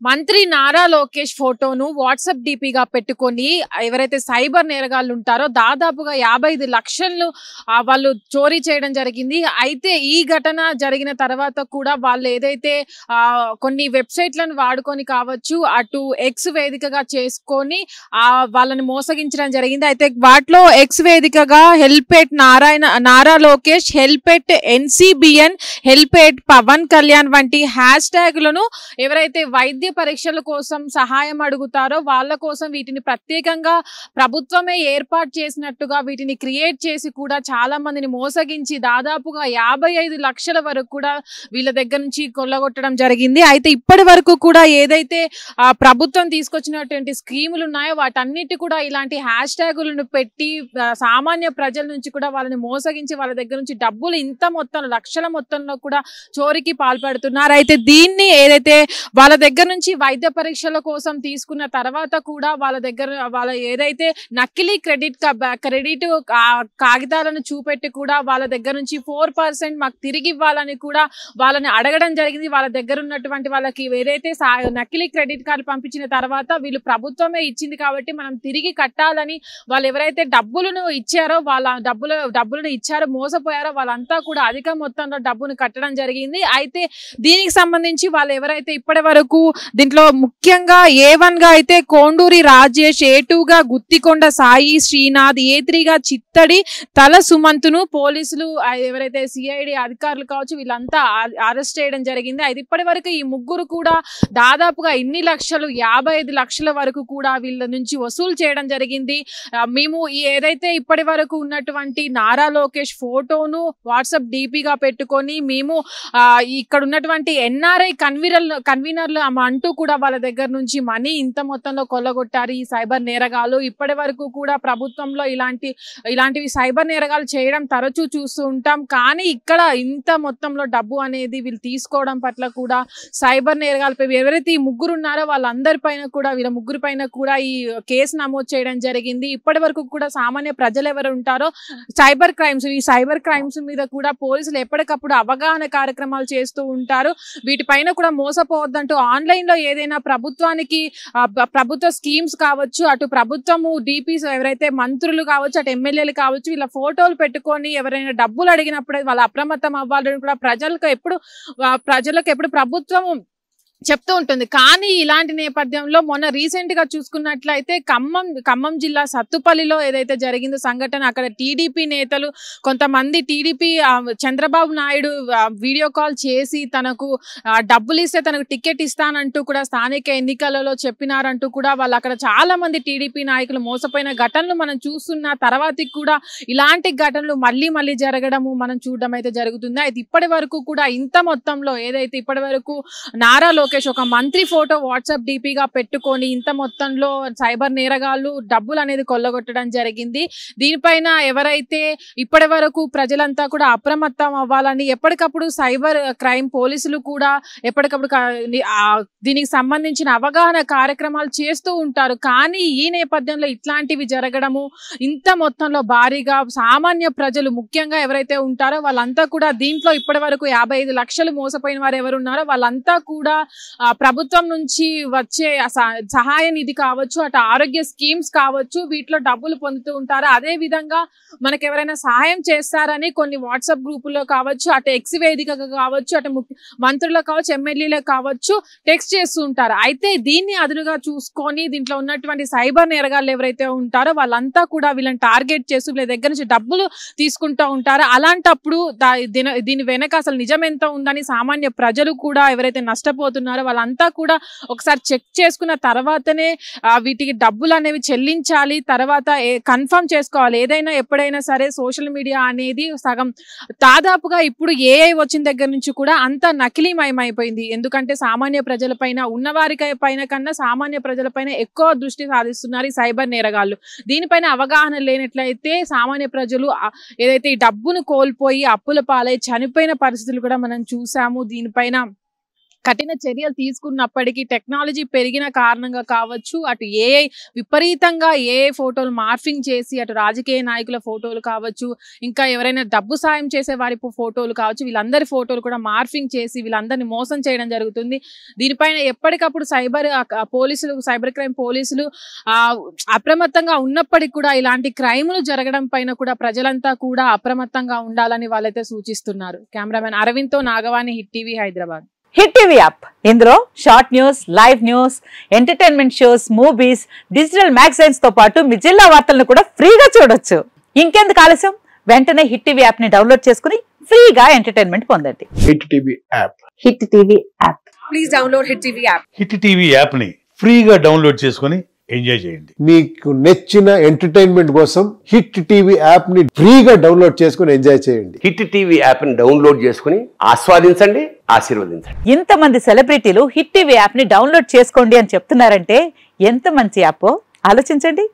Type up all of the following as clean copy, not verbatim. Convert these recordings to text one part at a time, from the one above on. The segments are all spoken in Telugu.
మంత్రి నారా లోకేష్ ఫోటోను వాట్సాప్ డీపీగా పెట్టుకొని ఎవరైతే సైబర్ నేరగాళ్ళు ఉంటారో దాదాపుగా 55 లక్షలను వాళ్ళు చోరీ చేయడం జరిగింది. అయితే ఈ ఘటన జరిగిన తర్వాత కూడా వాళ్ళు ఏదైతే కొన్ని వెబ్సైట్లను వాడుకొని కావచ్చు, అటు ఎక్స్ వేదికగా చేసుకొని వాళ్ళని మోసగించడం జరిగింది. అయితే వాటిలో ఎక్స్ వేదికగా helmet Nara Lokesh, helmet NCBN, helmet Pawan Kalyan వంటి హ్యాష్ ట్యాగులను ఎవరైతే వైద్య పరీక్షల కోసం సహాయం అడుగుతారో వాళ్ళ కోసం వీటిని ప్రత్యేకంగా ప్రభుత్వమే ఏర్పాటు చేసినట్టుగా వీటిని క్రియేట్ చేసి కూడా చాలా మందిని మోసగించి దాదాపుగా 55 లక్షల వరకు కూడా వీళ్ళ దగ్గర నుంచి కొల్లగొట్టడం జరిగింది. అయితే ఇప్పటి వరకు కూడా ఏదైతే ప్రభుత్వం తీసుకొచ్చినటువంటి స్కీములు ఉన్నాయో వాటన్నిటి కూడా ఇలాంటి హ్యాష్ ట్యాగులను పెట్టి సామాన్య ప్రజల నుంచి కూడా వాళ్ళని మోసగించి వాళ్ళ దగ్గర నుంచి డబ్బులు ఇంత మొత్తం లక్షల మొత్తంలో కూడా చోరీకి పాల్పడుతున్నారు. అయితే దీన్ని ఏదైతే వాళ్ళ దగ్గర నుంచి వైద్య పరీక్షల కోసం తీసుకున్న తర్వాత కూడా వాళ్ళ ఏదైతే నకిలీ క్రెడిట్ కాగితాలను చూపెట్టి కూడా వాళ్ళ దగ్గర నుంచి 4% మాకు తిరిగి ఇవ్వాలని కూడా వాళ్ళని అడగడం జరిగింది. వాళ్ళ దగ్గర ఉన్నటువంటి వాళ్ళకి ఏదైతే నకిలీ క్రెడిట్ కార్డు పంపించిన తర్వాత వీళ్ళు ప్రభుత్వమే ఇచ్చింది కాబట్టి మనం తిరిగి కట్టాలని వాళ్ళు ఎవరైతే డబ్బులను ఇచ్చారో వాళ్ళ డబ్బులను ఇచ్చారో మోసపోయారో వాళ్ళంతా కూడా అధిక మొత్తంలో డబ్బును కట్టడం జరిగింది. అయితే దీనికి సంబంధించి వాళ్ళు ఎవరైతే ఇప్పటి వరకు దీంట్లో ముఖ్యంగా A1 గా అయితే కోండూరి రాజేష్, A2 గా గుత్తికొండ సాయి శ్రీనాథ్, A3 గా చిత్తడి తల సుమంతును పోలీసులు ఎవరైతే సిఐడి అధికారులు కావచ్చు వీళ్ళంతా అరెస్ట్ చేయడం జరిగింది. అయితే ఇప్పటి వరకు ఈ ముగ్గురు కూడా దాదాపుగా ఇన్ని లక్షలు 55 లక్షల వరకు కూడా వీళ్ళ నుంచి వసూలు చేయడం జరిగింది. మేము ఏదైతే ఇప్పటి వరకు ఉన్నటువంటి నారా లోకేష్ ఫోటోను వాట్సాప్ డీపీగా పెట్టుకొని మేము ఇక్కడ ఉన్నటువంటి NRI కన్వీనర్లు అంటూ కూడా వాళ్ళ దగ్గర నుంచి మనీ ఇంత మొత్తంలో కొల్లగొట్టారు ఈ సైబర్ నేరగాళ్ళు. ఇప్పటి వరకు కూడా ప్రభుత్వంలో ఇలాంటివి సైబర్ నేరగాలు చేయడం తరచూ చూస్తూ ఉంటాం. కానీ ఇక్కడ ఇంత మొత్తంలో డబ్బు అనేది వీళ్ళు తీసుకోవడం పట్ల కూడా సైబర్ నేరగాలపై ఎవరైతే ఈ ముగ్గురు ఉన్నారో వీళ్ళ ముగ్గురు పైన కూడా ఈ కేసు నమోదు చేయడం జరిగింది. ఇప్పటి వరకు కూడా సామాన్య ప్రజలు ఎవరు ఉంటారో ఈ సైబర్ క్రైమ్స్ మీద కూడా పోలీసులు ఎప్పటికప్పుడు అవగాహన కార్యక్రమాలు చేస్తూ ఉంటారు. వీటిపైన కూడా మోసపోవద్దంటూ ఆన్లైన్ లో ఏదైనా ప్రభుత్వ స్కీమ్స్ కావచ్చు, అటు ప్రభుత్వము డిపిస్ ఎవరైతే మంత్రులు కావచ్చు, అటు ఎమ్మెల్యేలు కావచ్చు, వీళ్ళ ఫోటోలు పెట్టుకొని ఎవరైనా డబ్బులు అడిగినప్పుడే వాళ్ళు అప్రమత్తం అవ్వాలని కూడా ప్రజలకు ఎప్పుడు ప్రభుత్వం చెప్తూ ఉంటుంది. కానీ ఇలాంటి నేపథ్యంలో మొన్న రీసెంట్ గా చూసుకున్నట్లయితే ఖమ్మం జిల్లా సత్తుపల్లిలో ఏదైతే జరిగిందో సంఘటన, అక్కడ టీడీపీ నేతలు కొంతమంది చంద్రబాబు నాయుడు వీడియో కాల్ చేసి తనకు డబ్బులు ఇస్తే తనకు టికెట్ ఇస్తానంటూ కూడా స్థానిక ఎన్నికలలో చెప్పినారంటూ కూడా వాళ్ళు అక్కడ చాలా మంది టీడీపీ నాయకులు మోసపోయిన ఘటనలు మనం చూస్తున్న తర్వాతకి కూడా ఇలాంటి ఘటనలు మళ్ళీ జరగడము మనం చూడడం అయితే జరుగుతుంది. అయితే ఇప్పటి వరకు కూడా ఇంత మొత్తంలో ఏదైతే ఇప్పటి వరకు నారా లోకేష్ ఒక మంత్రి ఫోటో వాట్సాప్ డీపీగా పెట్టుకొని ఇంత మొత్తంలో సైబర్ నేరగాళ్ళు డబ్బులు అనేది కొల్లగొట్టడం జరిగింది. దీనిపైన ఎవరైతే ఇప్పటి వరకు ప్రజలంతా కూడా అప్రమత్తం అవ్వాలని ఎప్పటికప్పుడు సైబర్ క్రైమ్ పోలీసులు కూడా ఎప్పటికప్పుడు దీనికి సంబంధించిన అవగాహన కార్యక్రమాలు చేస్తూ ఉంటారు. కానీ ఈ నేపథ్యంలో ఇట్లాంటివి జరగడము, ఇంత మొత్తంలో భారీగా సామాన్య ప్రజలు ముఖ్యంగా ఎవరైతే ఉంటారో వాళ్ళంతా కూడా దీంట్లో ఇప్పటి వరకు 55 లక్షలు మోసపోయిన వారు ఎవరు ఉన్నారో వాళ్ళంతా కూడా ప్రభుత్వం నుంచి వచ్చే సహాయ నిధి కావచ్చు, అటు ఆరోగ్య స్కీమ్స్ కావచ్చు, వీటిలో డబ్బులు పొందుతూ ఉంటారు. అదే విధంగా మనకు ఎవరైనా సహాయం చేస్తారని కొన్ని వాట్సాప్ గ్రూపుల్లో కావచ్చు, అటు ఎక్స్ వేదికగా కావచ్చు, అటు మంత్రులకు కావచ్చు, ఎమ్మెల్యేలకు కావచ్చు టెక్స్ట్ చేస్తూ ఉంటారు. అయితే దీన్ని అదునుగా చూసుకొని దీంట్లో ఉన్నటువంటి సైబర్ నేరగాళ్ళు ఎవరైతే ఉంటారో వాళ్ళంతా కూడా వీళ్ళని టార్గెట్ చేస్తూ వీళ్ళ దగ్గర నుంచి డబ్బులు తీసుకుంటూ ఉంటారు. అలాంటప్పుడు దీని వెనక అసలు నిజం ఎంత ఉందని సామాన్య ప్రజలు కూడా ఎవరైతే నష్టపోతున్నారో వాళ్ళంతా కూడా ఒకసారి చెక్ చేసుకున్న తర్వాతనే వీటికి డబ్బులు అనేవి చెల్లించాలి. తర్వాత కన్ఫర్మ్ చేసుకోవాలి. ఏదైనా ఎప్పుడైనా సరే సోషల్ మీడియా అనేది సగం దాదాపుగా ఇప్పుడు AI వచ్చిన దగ్గర నుంచి కూడా అంత నకిలీమయమైపోయింది. ఎందుకంటే సామాన్య ప్రజలపైన ఉన్నవారికి పైన కన్నా సామాన్య ప్రజలపైన ఎక్కువ దృష్టి సాధిస్తున్నారు ఈ సైబర్ నేరగాళ్ళు. దీనిపైన అవగాహన లేనట్లయితే సామాన్య ప్రజలు ఏదైతే ఈ డబ్బును కోల్పోయి అప్పుల పాలై చనిపోయిన పరిస్థితులు కూడా మనం చూసాము. దీనిపైన కఠిన చర్యలు తీసుకున్నప్పటికీ టెక్నాలజీ పెరిగిన కారణంగా కావచ్చు, అటు ఏఐ విపరీతంగా ఏఐ ఫోటోలు మార్ఫింగ్ చేసి అటు రాజకీయ నాయకుల ఫోటోలు కావచ్చు, ఇంకా ఎవరైనా డబ్బు సాయం చేసే వారి ఫోటోలు కావచ్చు, వీళ్ళందరి ఫోటోలు కూడా మార్ఫింగ్ చేసి వీళ్ళందరినీ మోసం చేయడం జరుగుతుంది. దీనిపైన ఎప్పటికప్పుడు సైబర్ క్రైమ్ పోలీసులు అప్రమత్తంగా ఉన్నప్పటికీ కూడా ఇలాంటి క్రైములు జరగడం పైన కూడా ప్రజలంతా కూడా అప్రమత్తంగా ఉండాలని వాళ్ళైతే సూచిస్తున్నారు. కెమెరామెన్ అరవింద్తో Nagavani, hit TV, Hyderabad. Hit TV app ఇందులో short news, live news, entertainment shows, movies, digital magazines తో పాటు మీ జిల్లా వార్తలను కూడా ఫ్రీగా చూడొచ్చు. ఇంకెందుకు ఆలస్యం, వెంటనే హిట్ టీవీ యాప్ ని డౌన్లోడ్ చేసుకుని ఫ్రీగా ఎంటర్టైన్మెంట్ పొందండి. Hit TV app. Hit TV app. Please download hit TV app. Hit TV app ని ఫ్రీగా డౌన్లోడ్ చేసుకుని ఎంజాయ్ చేయండి. మీకు నచ్చిన ఎంటర్టైన్మెంట్ కోసం హిట్ టీవీ యాప్ ని ఫ్రీగా డౌన్లోడ్ చేసుకుని ఎంజాయ్ చేయండి. హిట్ టీవీ యాప్ ని డౌన్లోడ్ చేసుకుని ఆస్వాదించండి, ఆశీర్వదించండి. ఇంతమంది సెలబ్రిటీలు హిట్ టీవీ యాప్ ని డౌన్లోడ్ చేసుకోండి అని చెప్తున్నారంటే ఎంత మంచి యాప్ ఆలోచించండి.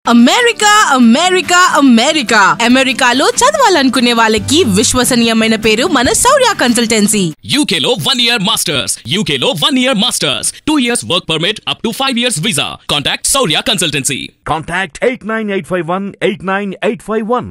అమెరికా అమెరికా అమెరికా అమెరికాలో చదవాలనుకునే వాళ్ళకి విశ్వసనీయమైన పేరు మన శౌర్య కన్సల్టెన్సీ. UK లో 1 year masters, UK లో 1 year masters, 2 years work permit up to 5 years visa. Contact Saurya Consultancy. Contact 89851 89851.